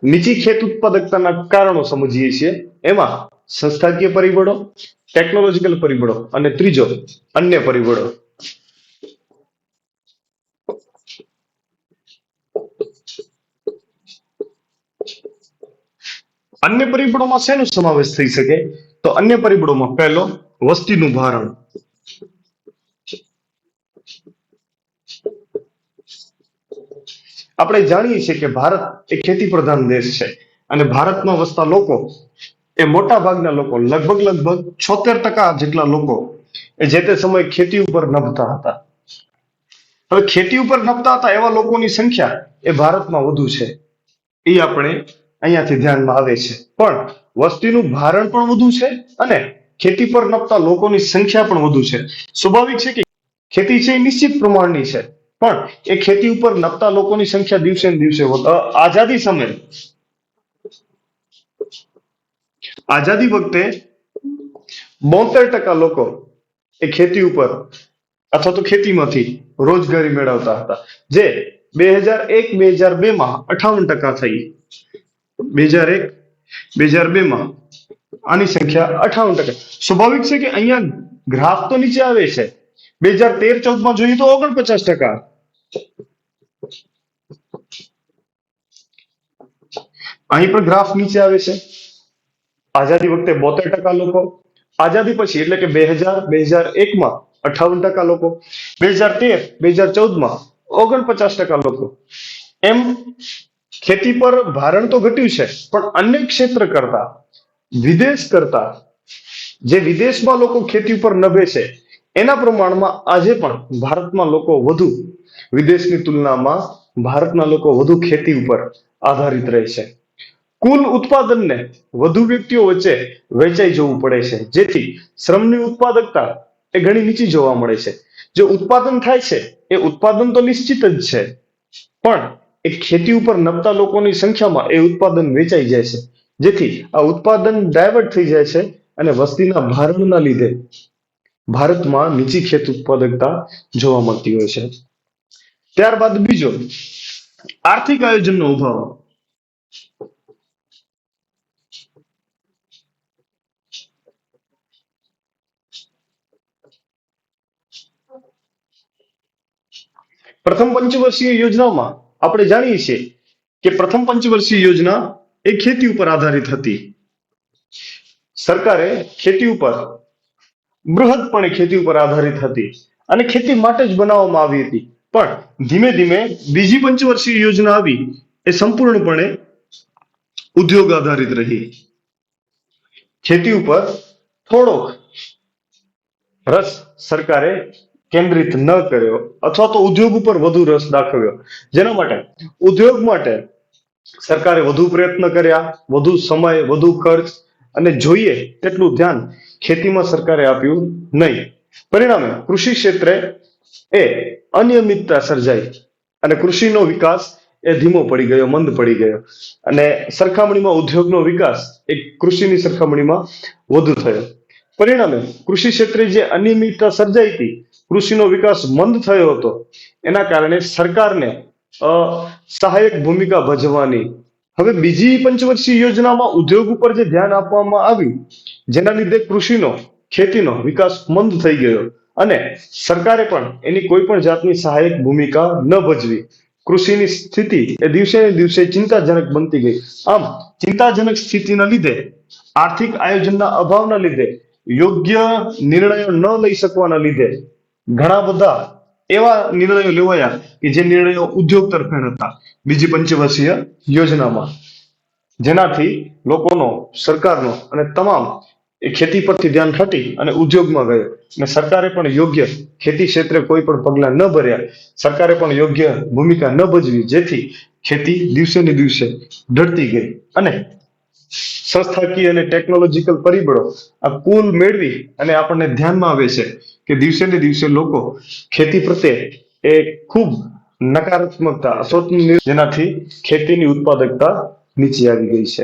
નીચી ખેત ઉત્પાદકતાના કારણો સમજીએ છીએ. એમાં સંસ્થાકીય પરિબળો, ટેકનોલોજીકલ પરિબળો અને ત્રીજો અન્ય પરિબળો. અન્ય પરિબળોમાં શેનો સમાવેશ થઈ શકે? તો અન્ય પરિબળોમાં પહેલો વસ્તીનું ભારણ. આપણે જાણીએ છીએ કે ભારત એ ખેતી પ્રધાન દેશ છે અને ભારતમાં વસતા લોકો એ મોટા ભાગના લોકો લગભગ 76% જેટલા લોકો એ જે તે સમયે ખેતી ઉપર નભતા હતા. હવે ખેતી ઉપર નભતા હતા એવા લોકોની સંખ્યા એ ભારતમાં વધુ છે, એ આપણે અહીંયાથી ધ્યાનમાં આવે છે. પણ વસ્તીનું ભારણ પણ વધુ છે અને ખેતી પર નભતા લોકોની સંખ્યા પણ વધુ છે. સ્વાભાવિક છે કે ખેતી છે એ નિશ્ચિત પ્રમાણની છે, પણ એ ખેતી ઉપર નભતા લોકોની સંખ્યા દિવસે ને દિવસે આઝાદી સમયે, આઝાદી વખતે 72% લોકો એ ખેતી ઉપર અથવા તો ખેતીમાંથી રોજગારી મેળવતા હતા, જે 2001-2002 માં 58% થઈ. 2001-2002 માં આની સંખ્યા 58%. સ્વાભાવિક છે કે અહીંયા ગ્રાફ તો નીચે આવે છે. 2013-14 માં જોઈએ તો 49%. અહીં પણ ગ્રાફ નીચે આવે છે. આઝાદી વખતે 72% લોકો, આઝાદી પછી એટલે કે 2000-2001 માં 58% લોકો, 2013-2014 માં 49% લોકો. એમ ખેતી પર ભારણ તો ઘટ્યું છે, પણ અન્ય ક્ષેત્ર કરતા, વિદેશ કરતા, જે વિદેશમાં લોકો ખેતી ઉપર નભે છે એના પ્રમાણમાં આજે પણ ભારતમાં લોકો વધુ, વિદેશની તુલનામાં ભારતના લોકો વધુ ખેતી ઉપર આધારિત રહે છે. કુલ ઉત્પાદનને વધુ વ્યક્તિઓ વચ્ચે વહેંચાઈ જવું પડે છે, જેથી શ્રમની ઉત્પાદકતા એ ઘણી નીચી જોવા મળે છે. જે ઉત્પાદન થાય છે એ ઉત્પાદન તો નિશ્ચિત જ છે, પણ એ ખેતી ઉપર નભતા લોકોની સંખ્યામાં એ ઉત્પાદન વેચાઈ જાય છે, જેથી આ ઉત્પાદન ડાયવર્ટ થઈ જાય છે અને વસ્તીના ભારણના લીધે ભારતમાં નીચી ખેત ઉત્પાદકતા જોવા મળતી હોય છે. ત્યારબાદ બીજો, આર્થિક આયોજનનો અભાવ. પ્રથમ પંચવર્ષીય યોજનામાં આપણે જાણીએ છીએ કે પ્રથમ પંચવર્ષીય યોજના એ ખેતી ઉપર આધારિત હતી. સરકારે ખેતી ઉપર બૃહદપણે ખેતી ઉપર આધારિત હતી અને ખેતી માટે જ બનાવવામાં આવી હતી. પણ ધીમે ધીમે બીજી પંચવર્ષીય યોજના આવી એ સંપૂર્ણપણે ઉદ્યોગ આધારિત રહી. ખેતી ઉપર થોડોક રસ સરકારે કેન્દ્રિત ન કર્યો અથવા તો ઉદ્યોગ ઉપર વધુ રસ દાખવ્યો, જેના માટે ઉદ્યોગ માટે સરકારે વધુ પ્રયત્ન કર્યા, વધુ સમય, વધુ ખર્ચ અને જોઈએ તેટલું ધ્યાન ખેતીમાં સરકારે આપ્યું નહીં. પરિણામે કૃષિ ક્ષેત્રે એ અનિયમિતતા સર્જાઈ અને કૃષિનો વિકાસ એ ધીમો પડી ગયો, મંદ પડી ગયો અને સરખામણીમાં ઉદ્યોગનો વિકાસ એ કૃષિની સરખામણીમાં વધુ થયો. પરિણામે કૃષિ ક્ષેત્રે જે અનિયમિતતા સર્જાઈ હતી, કૃષિનો વિકાસ મંદ થયો હતો, એના કારણે સરકારને સહાયક ભૂમિકા ભજવવાની. હવે બીજી પંચવર્ષીય યોજનામાં ઉદ્યોગ ઉપર જે ધ્યાન આપવામાં આવ્યું, જેના લીધે કૃષિનો, ખેતીનો વિકાસ મંદ થઈ ગયો અને સરકારે પણ એની કોઈ પણ જાતની સહાયક ભૂમિકા ન ભજવી. કૃષિની સ્થિતિ એ દિવસે ને દિવસે ચિંતાજનક બનતી ગઈ. આમ ચિંતાજનક સ્થિતિના લીધે, આર્થિક આયોજનના અભાવના લીધે, યોગ્ય નિર્ણયો ન લઈ શકવાના લીધે ઘણા બધા એવા નિર્ણયો લેવાયા કે જે નિર્ણયો ઉદ્યોગ તરફેણ હતા બીજી પંચવર્ષીય યોજનામાં, જેનાથી લોકોનો, સરકારનો અને તમામ એ ખેતી પરથી ધ્યાન હટી અને ઉદ્યોગમાં ગયો અને સરકારે પણ યોગ્ય ખેતી ક્ષેત્રે કોઈ પણ પગલાં ન ભર્યા, સરકારે પણ યોગ્ય ભૂમિકા ન ભજવી, જેથી ખેતી દિવસે ને દિવસે ઢળતી ગઈ અને સંસ્થાકીય અને ટેકનોલોજીકલ પરિબળો આ કુલ મેળવી અને આપણને ધ્યાનમાં આવે છે કે દિવસે ને દિવસે લોકો ખેતી પ્રત્યે એ ખૂબ નકારાત્મકતા, જેનાથી ખેતીની ઉત્પાદકતા નીચે આવી ગઈ છે.